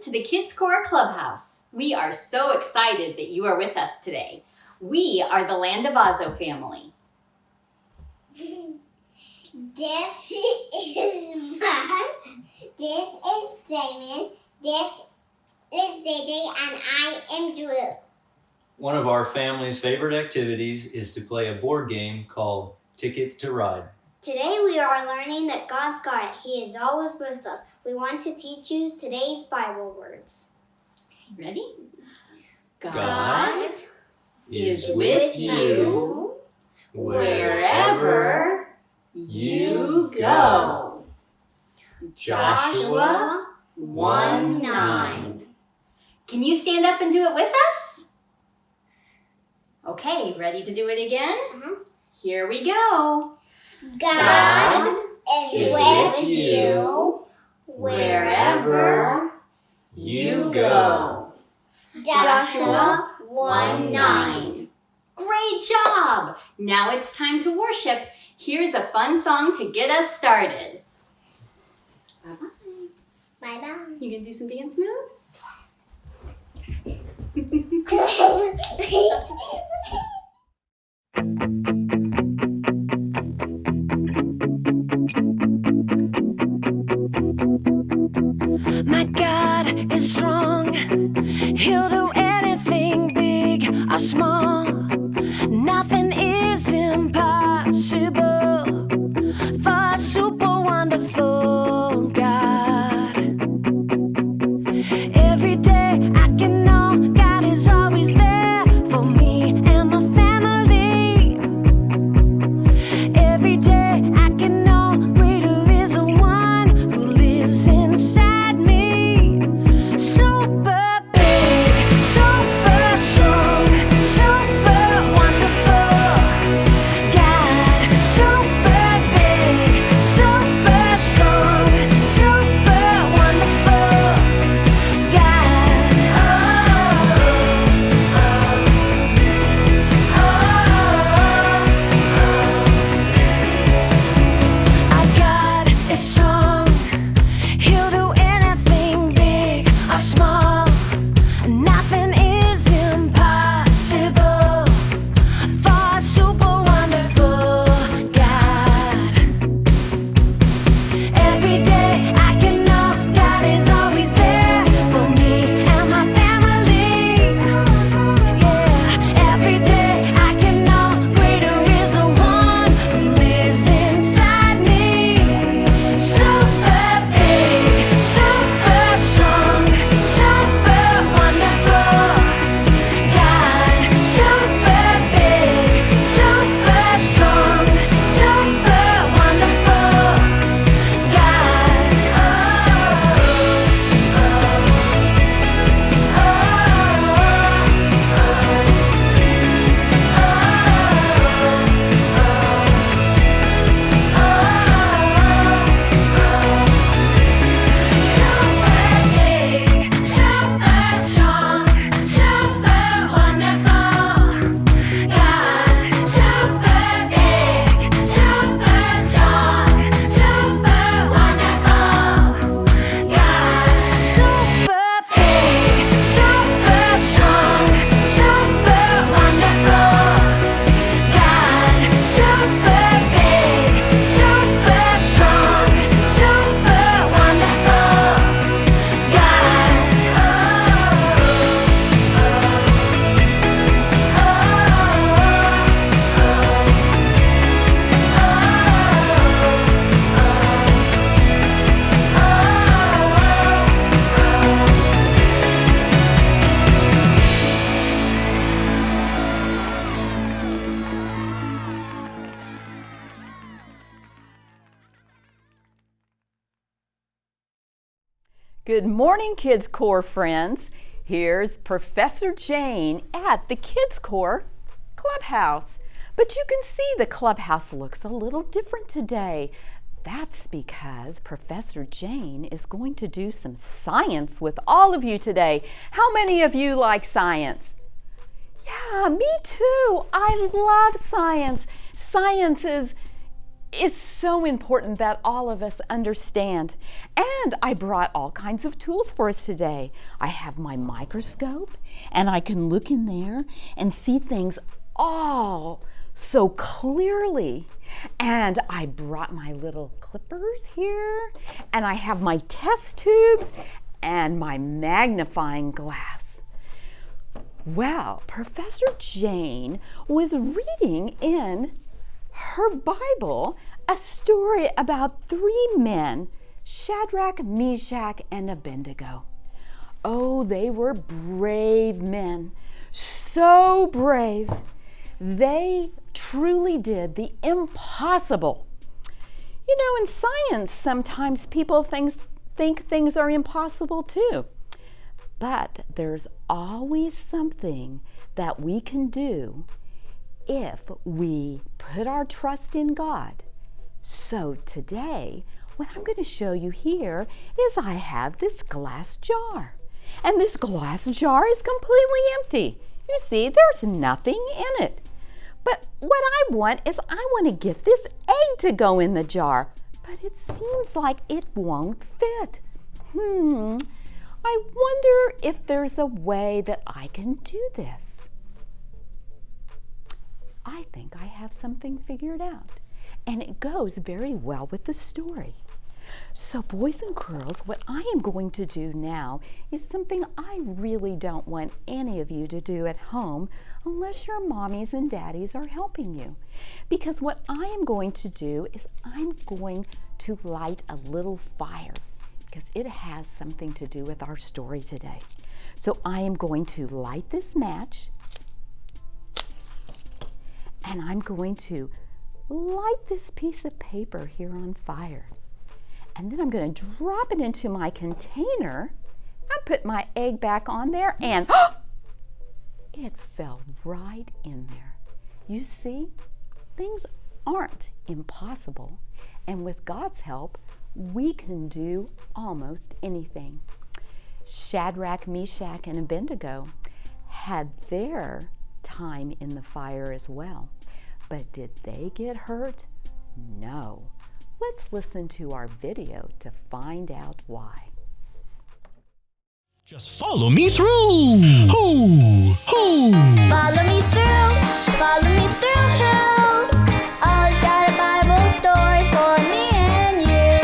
to the KiDSCOR Clubhouse. We are so excited that you are with us today. We are the Landavazo family. This is Matt. This is Damon. This is JJ, and I am Drew. One of our family's favorite activities is to play a board game called Ticket to Ride. Today we are learning that God's got it. He is always with us. We want to teach you today's Bible words. Ready? God is with you wherever you go. Joshua 1:9. Can you stand up and do it with us? Okay, ready to do it again? Here we go. God is with you wherever you go. Joshua 1:9. Great job! Now it's time to worship. Here's a fun song to get us started. Bye-bye. Bye-bye. You gonna do some dance moves? My God is strong. He'll do anything big or small. Nothing is impossible for a super wonderful God. Every day I can know God is always there for me and my family. Every day I can know greater is the one who lives inside me. Super big, super strong, super wonderful God. Super big, super strong, super wonderful God. Our God is strong. He'll do anything big or small. Nothing is impossible for a super wonderful God. Every day I can know God is always there for me and my family. Yeah, every day I can know greater is the one who lives inside me. Super big, super strong, super wonderful God. Super big, super strong, super wonderful God. Good morning, KiDSCOR friends. Here's Professor Jane at the KiDSCOR Clubhouse. But you can see the clubhouse looks a little different today. That's because Professor Jane is going to do some science with all of you today. How many of you like science? Yeah, me too. I love science. Science is is so important that all of us understand. And I brought all kinds of tools for us today. I have my microscope, and I can look in there and see things all so clearly. And I brought my little clippers here, and I have my test tubes and my magnifying glass. Well, Professor Jane was reading in her Bible a story about 3 men, Shadrach, Meshach, and Abednego. Oh, they were brave men, so brave. They truly did the impossible. You know, in science, sometimes people think things are impossible too. But there's always something that we can do if we put our trust in God. So today, what I'm going to show you here is I have this glass jar. And this glass jar is completely empty. You see, there's nothing in it. But what I want to get this egg to go in the jar. But it seems like it won't fit. I wonder if there's a way that I can do this. I think I have something figured out, and it goes very well with the story. So boys and girls, what I am going to do now is something I really don't want any of you to do at home unless your mommies and daddies are helping you. Because what I am going to do is I'm going to light a little fire because it has something to do with our story today. So I am going to light this match, and I'm going to light this piece of paper here on fire. And then I'm going to drop it into my container and put my egg back on there, and it fell right in there. You see, things aren't impossible, and with God's help, we can do almost anything. Shadrach, Meshach, and Abednego had their time in the fire as well. But did they get hurt? No. Let's listen to our video to find out why. Just follow me through. Hoo, hoo. Follow me through. Follow me through. Always got a Bible story for me and you.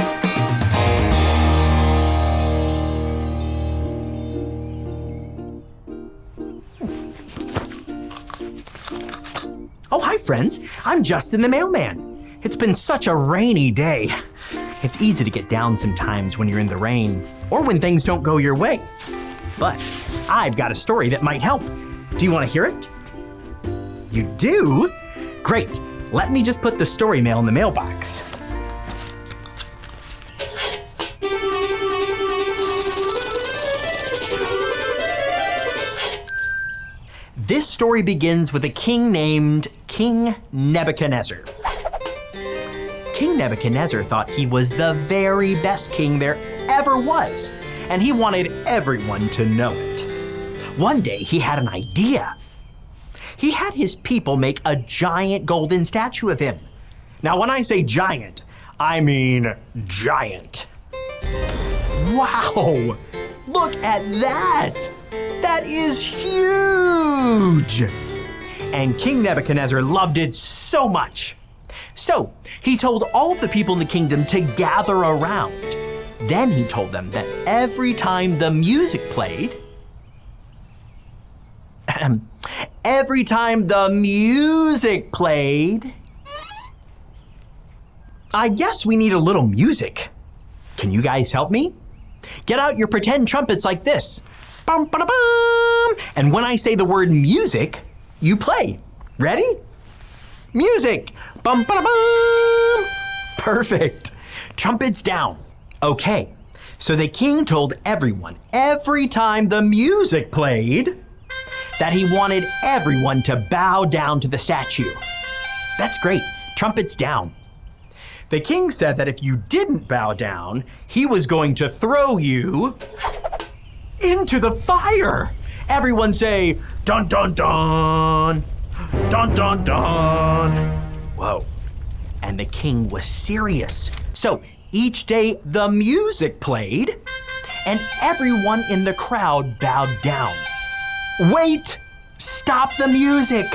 Oh, hi, friends. I'm Justin the mailman. It's been such a rainy day. It's easy to get down sometimes when you're in the rain or when things don't go your way. But I've got a story that might help. Do you want to hear it? You do? Great. Let me just put the story mail in the mailbox. This story begins with a king named King Nebuchadnezzar. King Nebuchadnezzar thought he was the very best king there ever was, and he wanted everyone to know it. One day, he had an idea. He had his people make a giant golden statue of him. Now, when I say giant, I mean giant. Wow! Look at that! That is huge! And King Nebuchadnezzar loved it so much. So he told all of the people in the kingdom to gather around. Then he told them that every time the music played, I guess we need a little music. Can you guys help me? Get out your pretend trumpets like this. Bum, ba, da, bum. And when I say the word music, you play. Ready? Music! Bum, ba, da, bum. Perfect. Trumpets down. Okay, so the king told everyone, every time the music played, that he wanted everyone to bow down to the statue. That's great. Trumpets down. The king said that if you didn't bow down, he was going to throw you into the fire. Everyone say, dun, dun, dun. Dun, dun, dun. Whoa. and the king was serious. So each day the music played, and everyone in the crowd bowed down. Wait! Stop the music!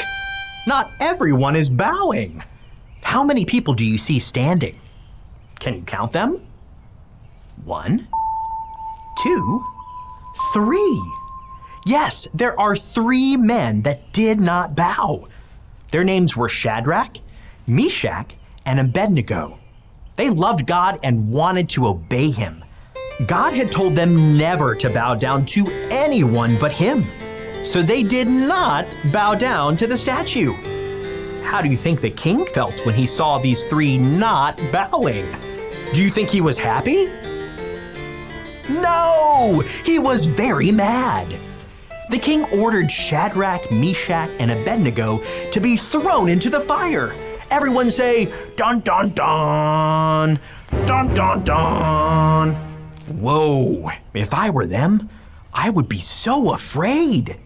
Not everyone is bowing. How many people do you see standing? Can you count them? 1, 2, 3. Yes, there are 3 men that did not bow. Their names were Shadrach, Meshach, and Abednego. They loved God and wanted to obey him. God had told them never to bow down to anyone but him. So they did not bow down to the statue. How do you think the king felt when he saw these 3 not bowing? Do you think he was happy? No! He was very mad. The king ordered Shadrach, Meshach, and Abednego to be thrown into the fire. Everyone say, dun dun dun, dun dun dun. Whoa, if I were them, I would be so afraid.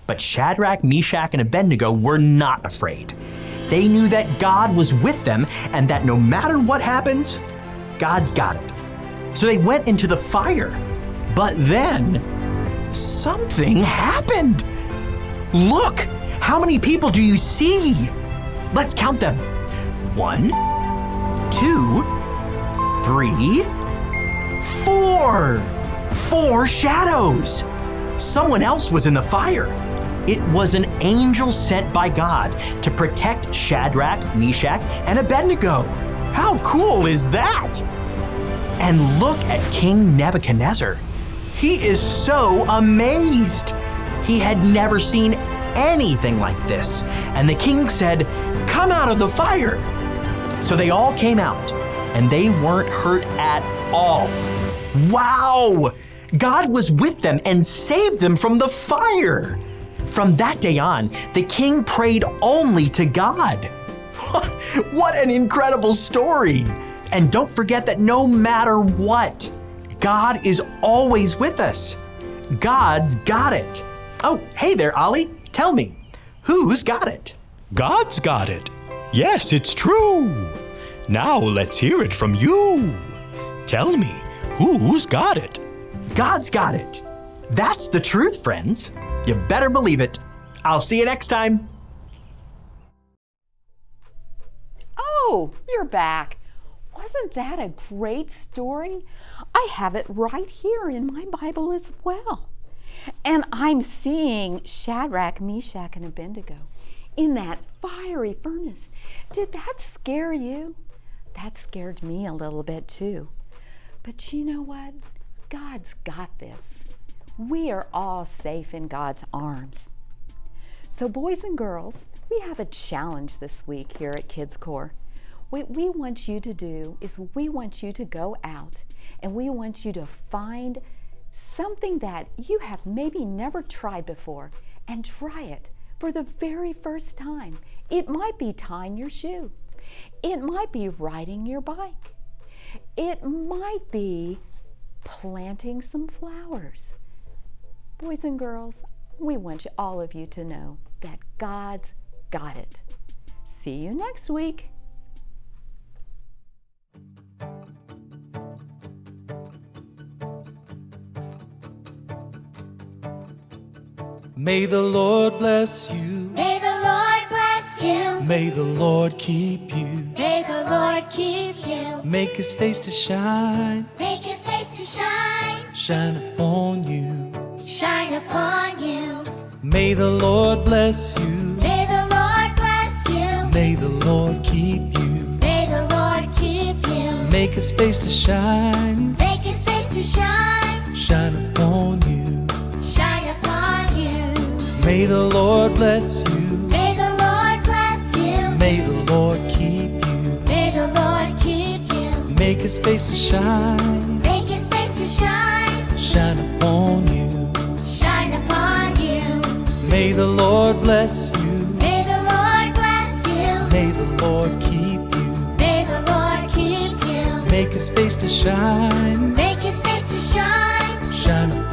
But Shadrach, Meshach, and Abednego were not afraid. They knew that God was with them and that no matter what happens, God's got it. So they went into the fire. But then, something happened. Look, how many people do you see? Let's count them. 1, 2, 3, 4. 4 shadows. Someone else was in the fire. It was an angel sent by God to protect Shadrach, Meshach, and Abednego. How cool is that? And look at King Nebuchadnezzar. He is so amazed. He had never seen anything like this. And the king said, "Come out of the fire." So they all came out, and they weren't hurt at all. Wow! God was with them and saved them from the fire. From that day on, the king prayed only to God. What an incredible story! And don't forget that no matter what, God is always with us. God's got it. Oh, hey there, Ollie. Tell me, who's got it? God's got it. Yes, it's true. Now let's hear it from you. Tell me, who's got it? God's got it. That's the truth, friends. You better believe it. I'll see you next time. Oh, you're back. Wasn't that a great story? I have it right here in my Bible as well. And I'm seeing Shadrach, Meshach, and Abednego in that fiery furnace. Did that scare you? That scared me a little bit too. But you know what? God's got this. We are all safe in God's arms. So boys and girls, we have a challenge this week here at KiDSCOR. What we want you to do is we want you to go out and we want you to find something that you have maybe never tried before and try it for the very first time. It might be tying your shoe. It might be riding your bike. It might be planting some flowers. Boys and girls, we want all of you to know that God's got it. See you next week. May the Lord bless you. May the Lord bless you. May the Lord keep you. May the Lord keep you. Make his face to shine. Make his face to shine. Shine upon you. Shine upon you. May the Lord bless you. May the Lord bless you. May the Lord keep you. May the Lord keep you. Make his face to shine. Make his face to shine. Shine upon you. Shine upon you. May the Lord bless you. May the Lord bless you. May the Lord keep you. May the Lord keep you. Make his face to shine. Make his face to shine. Shine upon you. Shine upon you. May the Lord bless you. May the Lord bless you. May the Lord keep you. May the Lord keep you. Make his face to shine. Make his face to shine. Shine